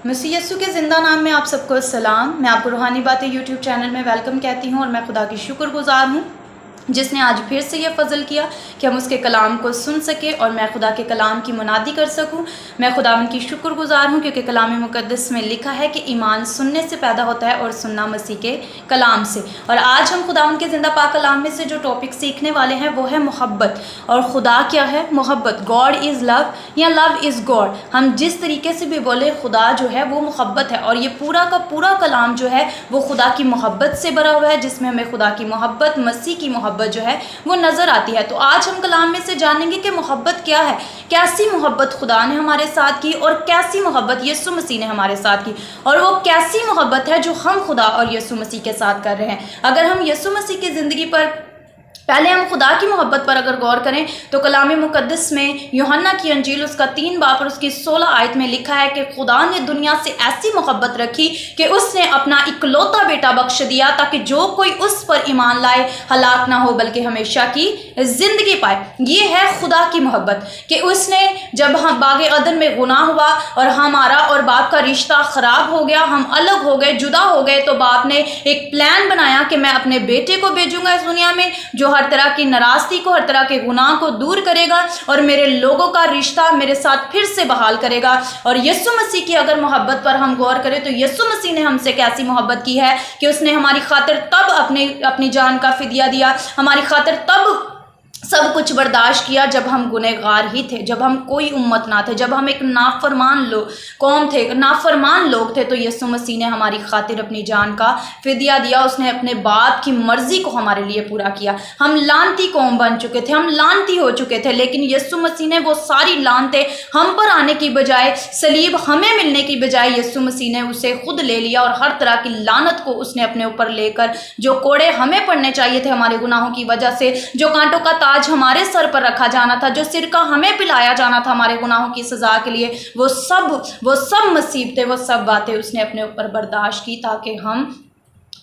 मसीह यस्सु के ज़िंदा नाम में आप सबको सलाम। मैं आपको रूहानी बातें यूट्यूब चैनल में वेलकम कहती हूँ और मैं खुदा की शुक्रगुजार हूँ जिसने आज फिर से ये फ़ज़ल किया कि हम उसके कलाम को सुन सके और मैं खुदा के कलाम की मुनादी कर सकूं। मैं खुदावन की शुक्रगुजार हूँ क्योंकि कलाम मुक़द्दस में लिखा है कि ईमान सुनने से पैदा होता है और सुनना मसीह के कलाम से। और आज हम खुदावन के ज़िंदा पाक कलाम में से जो टॉपिक सीखने वाले हैं वो है मोहब्बत। और खुदा क्या है? मोहब्बत। गॉड इज़ लव या लव इज़ गॉड। हम जिस तरीके से भी बोले खुदा जो है वो मोहब्बत है और ये पूरा का पूरा कलाम जो है वो खुदा की मोहब्बत से भरा हुआ है, जिसमें हमें खुदा की मोहब्बत, मसीह की मोहब्बत जो है वो नज़र आती है। तो आज हम कलाम में से जानेंगे कि मोहब्बत क्या है, कैसी मोहब्बत खुदा ने हमारे साथ की और कैसी मोहब्बत यीशु मसीह ने हमारे साथ की, और वो कैसी मोहब्बत है जो हम खुदा और यीशु मसीह के साथ कर रहे हैं। अगर हम यीशु मसीह की ज़िंदगी पर पहले हम खुदा की मोहब्बत पर अगर गौर करें तो कलाम मुक़द्दस में यूहन्ना की अंजील उसका 3 बाब और उसकी 16 आयत में लिखा है कि खुदा ने दुनिया से ऐसी मोहब्बत रखी कि उसने अपना इकलौता बेटा बख्श दिया ताकि जो कोई उस पर ईमान लाए हलाक ना हो बल्कि हमेशा की ज़िंदगी पाए। ये है खुदा की मोहब्बत कि उसने जब हम बागे अदन में गुनाह हुआ और हमारा और बाप का रिश्ता ख़राब हो गया, हम अलग हो गए, जुदा हो गए, तो बाप ने एक प्लान बनाया कि मैं अपने बेटे को भेजूंगा इस दुनिया में जो हर तरह की नाराज़गी को, हर तरह के गुनाह को दूर करेगा और मेरे लोगों का रिश्ता मेरे साथ फिर से बहाल करेगा। और यीशु मसीह की अगर मोहब्बत पर हम गौर करें तो यीशु मसीह ने हमसे कैसी मोहब्बत की है कि उसने हमारी खातिर तब अपनी जान का फिदिया दिया, हमारी खातिर तब सब कुछ बर्दाश्त किया जब हम गुनहगार ही थे, जब हम कोई उम्मत ना थे, जब हम एक नाफरमान कौम थे, नाफरमान लोग थे, तो यीशु मसीह ने हमारी खातिर अपनी जान का फिदिया दिया। उसने अपने बाप की मर्जी को हमारे लिए पूरा किया। हम लानती कौम बन चुके थे, हम लानती हो चुके थे, लेकिन यीशु मसीह ने वो सारी लानतें हम पर आने की बजाय, सलीब हमें मिलने की बजाय यीशु मसीह ने उसे खुद ले लिया और हर तरह की लानत को उसने अपने ऊपर लेकर, जो कोड़े हमें पड़ने चाहिए थे हमारे गुनाहों की वजह से, जो कांटों का ताज हमारे सर पर रखा जाना था, जो सिरका हमें पिलाया जाना था हमारे गुनाहों की सजा के लिए, वो सब मुसीबतें, वो सब बातें उसने अपने ऊपर बर्दाश्त की ताकि हम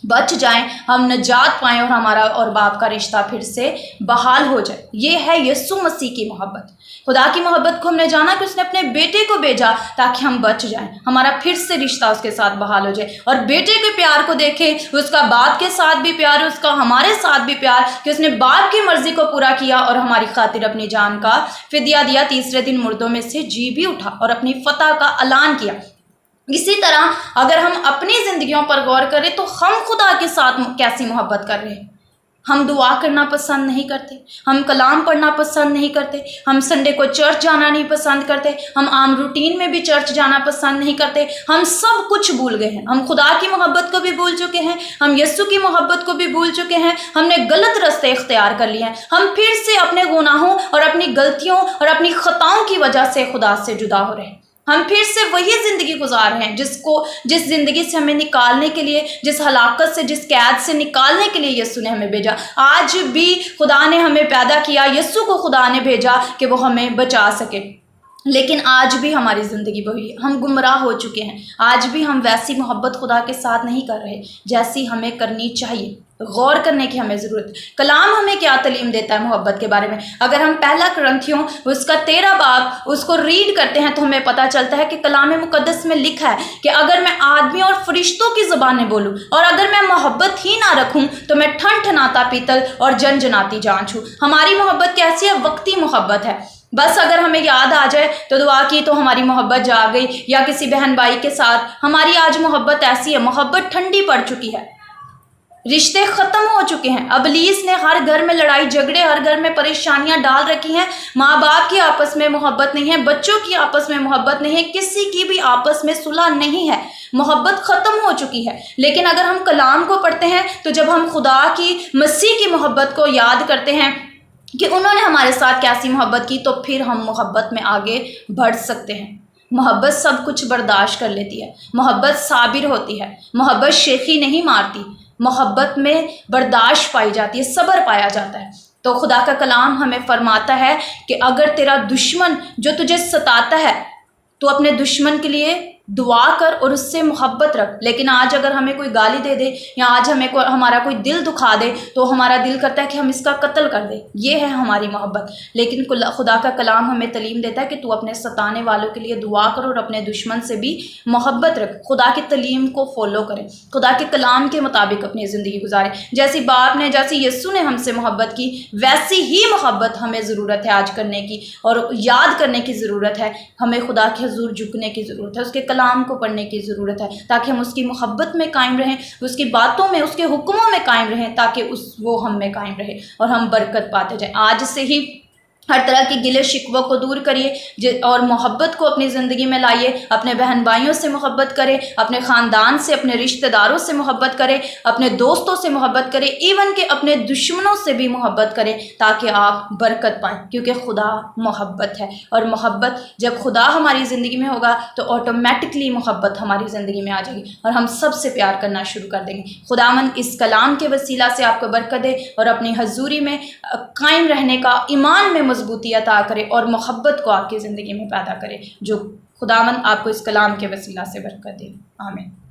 बच जाएं, हम नजात पाएं और हमारा और बाप का रिश्ता फिर से बहाल हो जाए। ये है यीशु मसीह की मोहब्बत। खुदा की मोहब्बत को हमने जाना कि उसने अपने बेटे को भेजा ताकि हम बच जाएं, हमारा फिर से रिश्ता उसके साथ बहाल हो जाए। और बेटे के प्यार को देखें, उसका बाप के साथ भी प्यार, उसका हमारे साथ भी प्यार कि उसने बाप की मर्जी को पूरा किया और हमारी खातिर अपनी जान का फिदिया दिया, तीसरे दिन मुर्दों में से जी भी उठा और अपनी फतह का ऐलान किया। इसी तरह अगर हम अपनी ज़िंदगियों पर गौर करें तो हम खुदा के साथ कैसी मोहब्बत कर रहे हैं। हम दुआ करना पसंद नहीं करते, हम कलाम पढ़ना पसंद नहीं करते, हम संडे को चर्च जाना नहीं पसंद करते, हम आम रूटीन में भी चर्च जाना पसंद नहीं करते। हम सब कुछ भूल गए हैं। हम खुदा की मोहब्बत को भी भूल चुके हैं, हम यीशु की मोहब्बत को भी भूल चुके हैं। हमने गलत रास्ते इख्तियार कर लिए हैं। हम फिर से अपने गुनाहों और अपनी गलतियों और अपनी खताओं की वजह से खुदा से जुदा हो रहे हैं। हम फिर से वही ज़िंदगी गुजार रहे हैं जिस ज़िंदगी से हमें निकालने के लिए, जिस हलाकत से, जिस कैद से निकालने के लिए यीशु ने हमें भेजा। आज भी खुदा ने हमें पैदा किया, यीशु को खुदा ने भेजा कि वो हमें बचा सके, लेकिन आज भी हमारी ज़िंदगी वही है। हम गुमराह हो चुके हैं। आज भी हम वैसी मोहब्बत खुदा के साथ नहीं कर रहे जैसी हमें करनी चाहिए। गौर करने की हमें ज़रूरत है। कलाम हमें क्या तालीम देता है मोहब्बत के बारे में। अगर हम पहला कुरिन्थियों उसका 13 बाब उसको रीड करते हैं तो हमें पता चलता है कि कलाम मुक़द्दस में लिखा है कि अगर मैं आदमी और फरिश्तों की ज़बानें बोलूँ और अगर मैं मोहब्बत ही ना रखूँ तो मैं ठनठनाता पीतल और जनजनाती जांच हूँ। हमारी मोहब्बत कैसी है? वक्ती मोहब्बत है। बस अगर हमें याद आ जाए तो दुआ की तो हमारी मोहब्बत जाग गई, या किसी बहन भाई के साथ हमारी आज मोहब्बत ऐसी है, मोहब्बत ठंडी पड़ चुकी है, रिश्ते ख़त्म हो चुके हैं। इब्लीस ने हर घर में लड़ाई झगड़े, हर घर में परेशानियां डाल रखी हैं। माँ बाप की आपस में मोहब्बत नहीं है, बच्चों की आपस में मोहब्बत नहीं है, किसी की भी आपस में सुलह नहीं है। मोहब्बत ख़त्म हो चुकी है। लेकिन अगर हम कलाम को पढ़ते हैं तो जब हम खुदा की, मसीह की मोहब्बत को याद करते हैं कि उन्होंने हमारे साथ कैसी मोहब्बत की, तो फिर हम मोहब्बत में आगे बढ़ सकते हैं। मोहब्बत सब कुछ बर्दाश्त कर लेती है, मोहब्बत साबिर होती है, मोहब्बत शेखी नहीं मारती, मोहब्बत में बर्दाश्त पाई जाती है, सब्र पाया जाता है। तो खुदा का कलाम हमें फरमाता है कि अगर तेरा दुश्मन जो तुझे सताता है तो अपने दुश्मन के लिए دعا کر اور اس سے محبت رکھ۔ لیکن آج اگر ہمیں کوئی گالی دے دے یا آج ہمیں ہمارا کوئی دل دکھا دے تو ہمارا دل کرتا ہے کہ ہم اس کا قتل کر دیں، یہ ہے ہماری محبت۔ لیکن خدا کا کلام ہمیں تعلیم دیتا ہے کہ تو اپنے ستانے والوں کے لیے دعا کر اور اپنے دشمن سے بھی محبت رکھ۔ خدا کی تعلیم کو فالو کریں، خدا کے کلام کے مطابق اپنی زندگی گزاریں۔ جیسی باپ نے، جیسی یسوع نے ہم سے محبت کی، ویسی ہی محبت ہمیں ضرورت ہے آج کرنے کی، اور یاد کرنے کی ضرورت ہے۔ ہمیں خدا کے حضور جھکنے کی ضرورت ہے، اس کے کلام کو پڑھنے کی ضرورت ہے، تاکہ ہم اس کی محبت میں قائم رہیں، اس کی باتوں میں، اس کے حکموں میں قائم رہیں، تاکہ وہ ہم میں قائم رہے اور ہم برکت پاتے جائیں۔ آج سے ہی ہر طرح کی گلے شکووں کو دور کریے اور محبت کو اپنی زندگی میں لائیے۔ اپنے بہن بھائیوں سے محبت کرے، اپنے خاندان سے، اپنے رشتہ داروں سے محبت کرے، اپنے دوستوں سے محبت کرے، ایون کہ اپنے دشمنوں سے بھی محبت کرے، تاکہ آپ برکت پائیں، کیونکہ خدا محبت ہے۔ اور محبت جب خدا ہماری زندگی میں ہوگا تو آٹومیٹکلی محبت ہماری زندگی میں آ جائے گی اور ہم سب سے پیار کرنا شروع کر دیں گے۔ خداوند اس کلام کے وسیلہ سے آپ کو برکت دے اور اپنی حضوری میں قائم رہنے کا، ایمان میں مضبوطی عطا کرے اور محبت کو آپ کی زندگی میں پیدا کرے، جو خداوند آپ کو اس کلام کے وسیلہ سے برکت دے۔ آمین۔